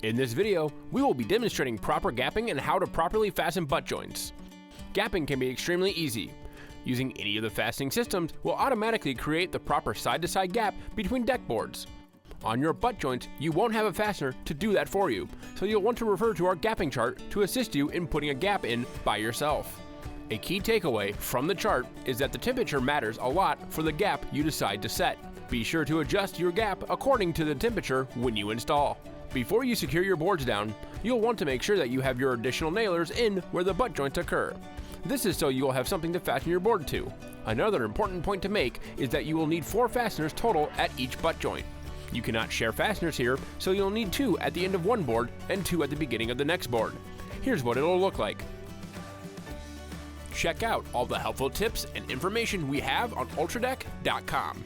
In this video, we will be demonstrating proper gapping and how to properly fasten butt joints. Gapping can be extremely easy. Using any of the fastening systems will automatically create the proper side-to-side gap between deck boards. On your butt joints, you won't have a fastener to do that for you, so you'll want to refer to our gapping chart to assist you in putting a gap in by yourself. A key takeaway from the chart is that the temperature matters a lot for the gap you decide to set. Be sure to adjust your gap according to the temperature when you install. Before you secure your boards down, you'll want to make sure that you have your additional nailers in where the butt joints occur. This is so you will have something to fasten your board to. Another important point to make is that you will need 4 fasteners total at each butt joint. You cannot share fasteners here, so you'll need 2 at the end of one board and 2 at the beginning of the next board. Here's what it'll look like. Check out all the helpful tips and information we have on UltraDeck.com.